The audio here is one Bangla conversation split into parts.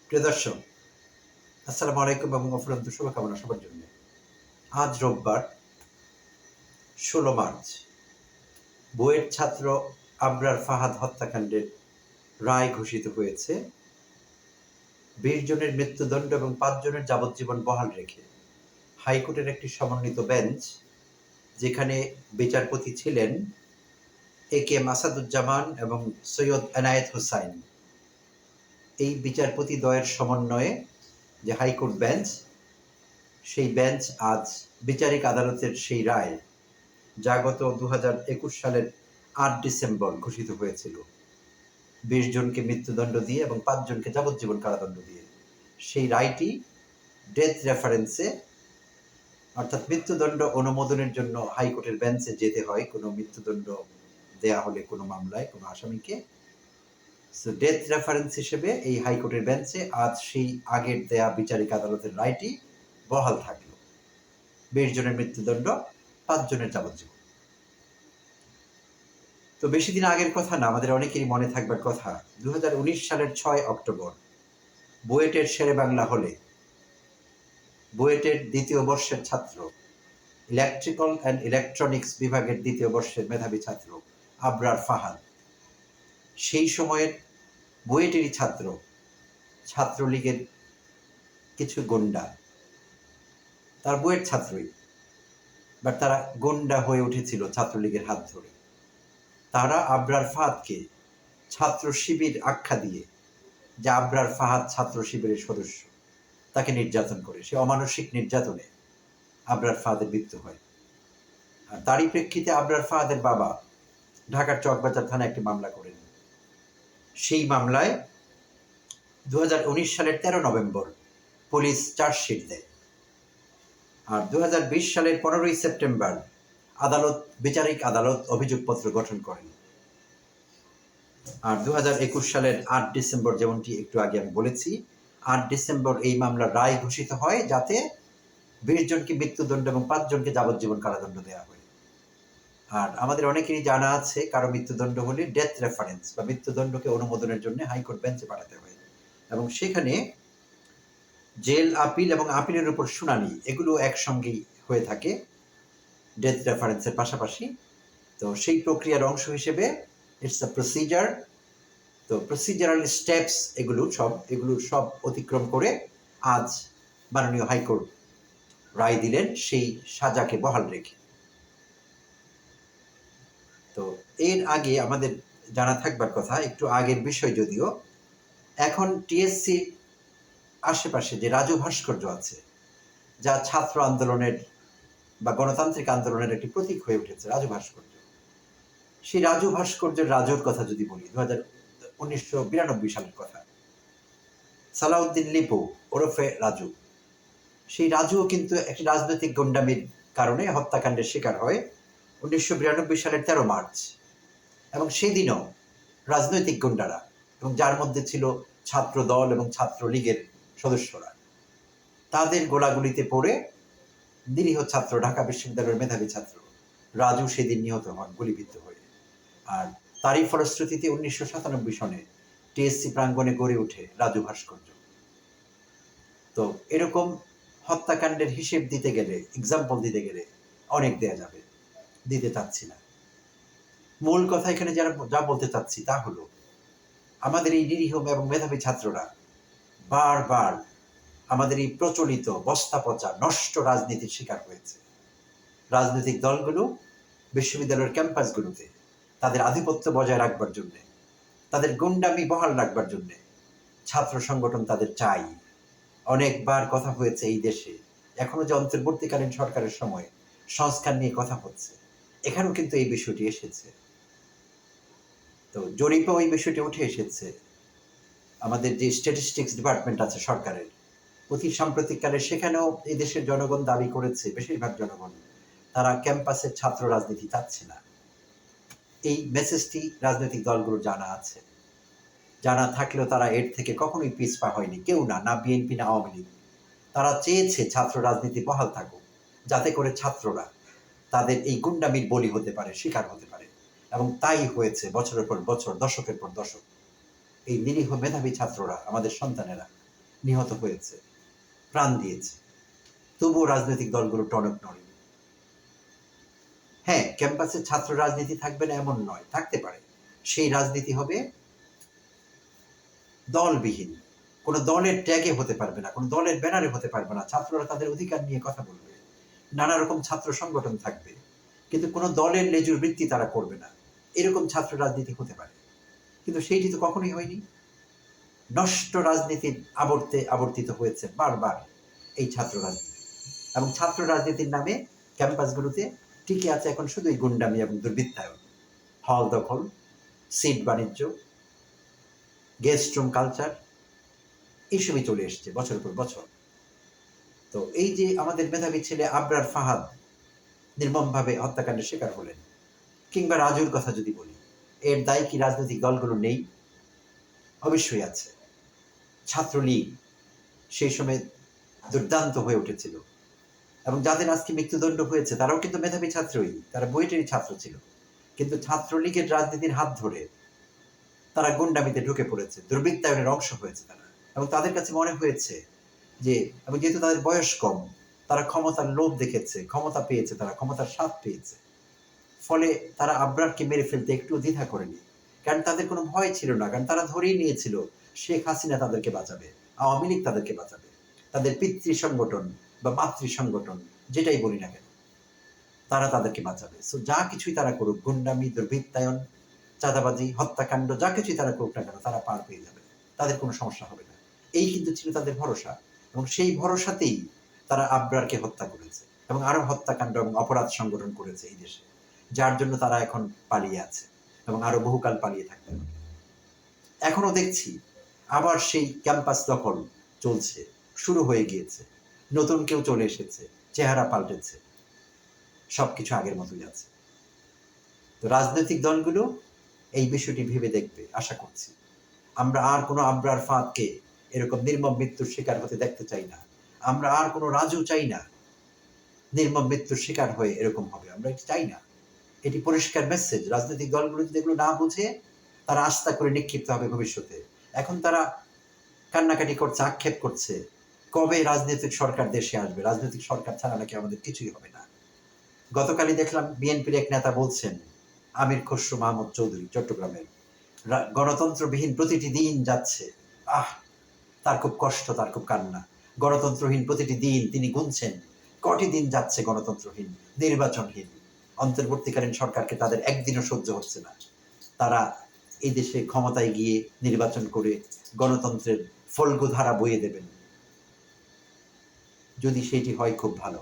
প্রিয় দর্শক, আসসালামু আলাইকুম এবং অফুরন্ত শুভকামনা সবার জন্য। আজ রোববার ১৬ মার্চ বুয়েট ছাত্র আবরার ফাহাদ হত্যাকাণ্ডের রায় ঘোষিত হয়েছে। ২০ জনের মৃত্যুদণ্ড এবং ৫ জনের যাবজ্জীবন বহাল রেখে হাইকোর্টের একটি সমন্বিত বেঞ্চ, যেখানে বিচারপতি ছিলেন এ কে এম আসাদুজ্জামান এবং সৈয়দ এনায়েত হোসাইন, এই বিচারপতি দ্বয়ের সমন্বয়ে যে হাইকোর্ট বেঞ্চ, সেই বেঞ্চ আজ বিচারিক আদালতের সেই রায়, যা গত ২০২১ সালের ৮ ডিসেম্বর ঘোষিত হয়েছিল ২০ জনকে মৃত্যুদণ্ড দিয়ে এবং ৫ জনকে যাবজ্জীবন কারাদণ্ড দিয়ে, সেই রায়টি ডেথ রেফারেন্সে, অর্থাৎ মৃত্যুদণ্ড অনুমোদনের জন্য হাইকোর্টের বেঞ্চে যেতে হয় কোনো মৃত্যুদণ্ড দেয়া হলে কোনো মামলায় কোনো আসামিকে। সো ডেথ রেফারেন্স হিসেবে এই হাইকোর্টের বেঞ্চে আজ সেই আগের দেয়া বিচারিক আদালতের রায়টি বহাল থাকলো। ২০ জনের মৃত্যুদণ্ড, ৫ জনের যাবজ্জীবন। তো বেশি দিন আগের কথা না, আমাদের অনেকেরই মনে থাকবার কথা, ২০১৯ সালের ৬ অক্টোবর বুয়েটের শেরে বাংলা হলে বুয়েটের দ্বিতীয় বর্ষের ছাত্র, ইলেকট্রিক্যাল অ্যান্ড ইলেকট্রনিক্স বিভাগের দ্বিতীয় বর্ষের মেধাবী ছাত্র আবরার ফাহাদ, সেই সময়ের বুয়েটেরই ছাত্র, ছাত্রলীগের কিছু গুন্ডা, তার বুয়েট ছাত্রই, বাট তারা গুন্ডা হয়ে উঠেছিল ছাত্রলীগের হাত ধরে। তারা আবরার ফাহাদকে ছাত্র শিবির আখ্যা দিয়ে, যে আবরার ফাহাদ ছাত্র শিবিরের সদস্য, তাকে নির্যাতন করে। সে অমানসিক নির্যাতনে আবরার ফাহাদের মৃত্যু হয়। আর তারই প্রেক্ষিতে আবরার ফাহাদের বাবা ঢাকার চকবাজার থানায় একটি মামলা করেন। সেই মামলায় ২০১৯ সালের ১৩ নভেম্বর পুলিশ চার্জশিট দেয়। আর ২০২০ সালের ১৫ই সেপ্টেম্বর বিচারিক আদালত অভিযোগপত্র গঠন করেন। আর ২০২১ সালের ৮ ডিসেম্বর, যেমনটি একটু আগে আমি বলেছি, ৮ ডিসেম্বর এই মামলার রায় ঘোষিত হয়, যাতে ২০ জনকে মৃত্যুদণ্ড এবং ৫ জনকে যাবজ্জীবন কারাদণ্ড দেওয়া হয়। আর আমাদের অনেকেরই জানা আছে, কারো মৃত্যুদণ্ড হলে ডেথ রেফারেন্স বা মৃত্যুদণ্ডকে অনুমোদনের জন্য হাইকোর্ট বেঞ্চে পাঠাতে হয়, এবং সেখানে জেল আপিল এবং আপিলের উপর শুনানি, এগুলো একসঙ্গেই হয়ে থাকে ডেথ রেফারেন্সের পাশাপাশি। তো সেই প্রক্রিয়ার অংশ হিসেবে ইটস আ প্রসিজার। তো প্রসিজারাল স্টেপস এগুলো সব অতিক্রম করে আজ মাননীয় হাইকোর্ট রায় দিলেন, সেই সাজাকে বহাল রেখে। তো এর আগে আমাদের জানা থাকবার কথা, একটু আগের বিষয় যদিও, এখন টিএসসি আশেপাশে যে রাজু ভাস্কর্য আছে, যা ছাত্র আন্দোলনের বা গণতান্ত্রিক আন্দোলনের একটি প্রতীক হয়ে উঠেছে, রাজু ভাস্কর্য, সেই রাজু ভাস্কর্যের রাজুর কথা যদি বলি, 1992 সালের কথা, সালাউদ্দিন লিপু ওরফে রাজু, সেই রাজুও কিন্তু একটি রাজনৈতিক গন্ডামির কারণে হত্যাকাণ্ডের শিকার হয় 1992 সালের ১৩ মার্চ। এবং সেদিনও রাজনৈতিক গুন্ডারা, এবং যার মধ্যে ছিল ছাত্র দল এবং ছাত্রলীগের সদস্যরা, তাদের গোলাগুলিতে পড়ে নিরীহ ছাত্র, ঢাকা বিশ্ববিদ্যালয়ের মেধাবী ছাত্র রাজু সেদিন নিহত হন গুলিবিদ্ধ হয়ে। আর তারই ফলশ্রুতিতে 1997 সনে টিএসসি প্রাঙ্গণে গড়ে ওঠে রাজু ভাস্কর্য। তো এরকম হত্যাকাণ্ডের হিসেব দিতে গেলে, এক্সাম্পল দিতে গেলে অনেক দেয়া যাবে, দিতে চাচ্ছি না। মূল কথা এখানে যা বলতে চাচ্ছি তা হলো, আমাদের এই নিরীহ এবং মেধাবী ছাত্ররা বারবার আমাদের এই প্রচলিত বস্তা পচা নষ্ট রাজনীতির শিকার হয়েছে। রাজনৈতিক দলগুলো বিশ্ববিদ্যালয়ের ক্যাম্পাসগুলোতে তাদের আধিপত্য বজায় রাখবার জন্যে, তাদের গুন্ডামি বহাল রাখবার জন্যে ছাত্র সংগঠন তাদের চাই। অনেকবার কথা হয়েছে এই দেশে, এখনো যে অন্তর্বর্তীকালীন সরকারের সময় সংস্কার নিয়ে কথা হচ্ছে, এখানেও কিন্তু এই বিষয়টি এসেছে। তো জরিপে ওই বিষয়টি উঠে এসেছে। আমাদের যে স্ট্যাটিস্টিক্স ডিপার্টমেন্ট আছে সরকারের, অতি সাম্প্রতিককালে সেখানেও এই দেশের জনগণ দাবি করেছে, বেশিরভাগ জনগণ, তারা ক্যাম্পাসের ছাত্র রাজনীতি চাচ্ছে না। এই মেসেজটি রাজনৈতিক দলগুলো জানা আছে, জানা থাকলেও তারা এর থেকে কখনোই পিছপা হয়নি, কেউ না, না বিএনপি না আওয়ামী লীগ। তারা চেয়েছে ছাত্র রাজনীতি বহাল থাকুক, যাতে করে ছাত্ররা তাদের এই গুন্ডামির বলি হতে পারে, শিকার হতে পারে। এবং তাই হয়েছে বছরের পর বছর, দশকের পর দশক। এই নিরীহ মেধাবী ছাত্ররা, আমাদের সন্তানেরা নিহত হয়েছে, প্রাণ দিয়েছে, তবুও রাজনৈতিক দলগুলো টনক নড়েনি। হ্যাঁ, ক্যাম্পাসে ছাত্র রাজনীতি থাকবে না এমন নয়, থাকতে পারে। সেই রাজনীতি হবে দলবিহীন, কোনো দলের ট্যাগে হতে পারবে না, কোনো দলের ব্যানারে হতে পারবে না। ছাত্ররা তাদের অধিকার নিয়ে কথা বলবে, নানা রকম ছাত্র সংগঠন থাকবে, কিন্তু কোনো দলের লেজুর বৃত্তি তারা করবে না। এরকম ছাত্র রাজনীতি হতে পারে, কিন্তু সেইটি তো কখনোই হয়নি। নষ্ট রাজনীতির আবর্তিত হয়েছে বারবার এই ছাত্র রাজনীতি, এবং ছাত্র রাজনীতির নামে ক্যাম্পাসগুলোতে টিকে আছে এখন শুধুই গুন্ডামি এবং দুর্বৃত্তায়ন, হল দখল, সিট বাণিজ্য, গেস্ট রুম কালচার, এইসবই চলে এসছে বছরের পর বছর। তো এই যে আমাদের মেধাবী ছেলে আবরার ফাহাদ নির্মমভাবে হত্যাকাণ্ডের শিকার হলেন, কিংবা রাজুর কথা যদি বলি, এর দায় কি রাজনৈতিক দলগুলো নেই? অবশ্যই আছে। ছাত্রলীগ সেই সময় দুর্দান্ত হয়ে উঠেছিল, এবং যাদের আজকে মৃত্যুদণ্ড হয়েছে তারাও কিন্তু মেধাবী ছাত্রই, তারা বুয়েটেরই ছাত্র ছিল, কিন্তু ছাত্রলীগের রাজনীতির হাত ধরে তারা গুন্ডামিতে ঢুকে পড়েছে, দুর্বৃত্তায়নের অংশ হয়েছে তারা, এবং তাদের কাছে মনে হয়েছে যে, এবং যেহেতু তাদের বয়স কম, তারা ক্ষমতার লোভ দেখেছে, ক্ষমতা পেয়েছে, তারা ক্ষমতার স্বাদ পেয়েছে, ফলে তারা আবরারকে মেরে ফেলতে একটু দ্বিধা করেনি, কারণ তাদের কোনো ভয় ছিল না, কারণ তারা ধরেই নিয়েছিল শেখ হাসিনা তাদেরকে বাঁচাবে, আওয়ামী লীগ তাদেরকে বাঁচাবে, তাদের পিতৃ সংগঠন বা মাতৃ সংগঠন যেটাই বলি না কেন, তারা তাদেরকে বাঁচাবে। সো যা কিছুই তারা করুক, গুন্ডামি, দুর্বৃত্তায়ন, চাঁদাবাজি, হত্যাকাণ্ড, যা কিছুই তারা করুক না কেন, তারা পার পেয়ে যাবে, তাদের কোনো সমস্যা হবে না। এই কিন্তু ছিল তাদের ভরসা, এবং সেই ভরসাতেই তারা আবরারকে হত্যা করেছে, এবং আরো হত্যাকাণ্ড এবং অপরাধ সংগঠন করেছে এই দেশে, যার জন্য তারা এখন পালিয়ে আছে, এবং আরো বহুকাল পালিয়ে থাকতে হবে। এখনো দেখছি আবার সেই ক্যাম্পাস দখল চলছে, শুরু হয়ে গিয়েছে, নতুন কেউ চলে এসেছে, চেহারা পাল্টেছে, সবকিছু আগের মতোই আছে। তো রাজনৈতিক দলগুলো এই বিষয়টি ভেবে দেখবে আশা করছি। আমরা আর কোনো আবরার ফাঁদকে এরকম নির্মম মৃত্যুর শিকার হতে দেখতে চাই না। আমরা আর কোনো রাজু চাই না নির্মম মৃত্যুর শিকার হয়ে এরকম হবে, আমরা এটি চাই না। এটি পরিষ্কার মেসেজ। রাজনৈতিক দলগুলো যদি এগুলো না বুঝে, তারা আস্থা করে নিক্ষিপ্ত হবে ভবিষ্যতে। এখন তারা কান্নাকাটি করছে, আক্ষেপ করছে, কবে রাজনৈতিক সরকার দেশে আসবে, রাজনৈতিক সরকার ছাড়া নাকি আমাদের কিছুই হবে না। গতকালই দেখলাম বিএনপির এক নেতা বলছেন, আমির খসরু মাহমুদ চৌধুরী চট্টগ্রামের, গণতন্ত্রবিহীন প্রতিটি দিন যাচ্ছে, আহ, তার খুব কষ্ট, তার খুব কান্না। গণতন্ত্রহীন প্রতিটি দিন তিনি গুনছেন, কটি দিন যাচ্ছে গণতন্ত্রহীন, নির্বাচনহীন। অন্তর্বর্তীকালীন সরকারকে তাদের একদিনও সহ্য হচ্ছে না। তারা এই দেশে ক্ষমতায় গিয়ে নির্বাচন করে গণতন্ত্রের ফল্গু ধারা বইয়ে দেবেন। যদি সেটি হয় খুব ভালো,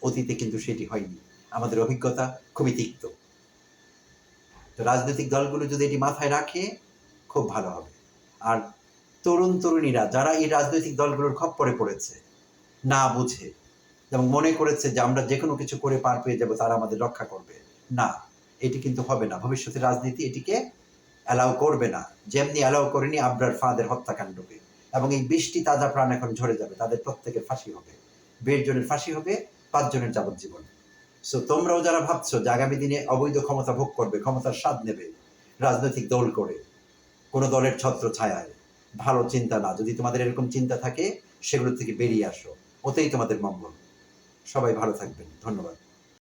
অতীতে কিন্তু সেটি হয়নি, আমাদের অভিজ্ঞতা খুবই তিক্ত। তো রাজনৈতিক দলগুলো যদি এটি মাথায় রাখে খুব ভালো হবে। আর তরুণ তরুণীরা যারা এই রাজনৈতিক দলগুলোর খপ্পরে পড়েছে, না বুঝে, এবং মনে করেছে যে আমরা যে কোনো কিছু করে পার পেয়ে যাব, তারা আমাদের রক্ষা করবে, না, এটি কিন্তু হবে না। ভবিষ্যতের রাজনীতি এটিকে অ্যালাউ করবে না, যেমনি অ্যালাউ করেনি আবরার ফাঁদের হত্যাকাণ্ডকে। এবং এই 20টি তাজা প্রাণ এখন ঝরে যাবে, তাদের প্রত্যেকের ফাঁসি হবে, 20 জনের ফাঁসি হবে, 5 জনের যাবজ্জীবন। সো তোমরাও যারা ভাবছো যে আগামী দিনে অবৈধ ক্ষমতা ভোগ করবে, ক্ষমতার স্বাদ নেবে রাজনৈতিক দল করে, কোনো দলের ছত্র ছায়ায়, ভালো চিন্তা না। যদি তোমাদের এরকম চিন্তা থাকে, সেগুলো থেকে বেরিয়ে আসো, ওতেই তোমাদের মঙ্গল। সবাই ভালো থাকবেন, ধন্যবাদ।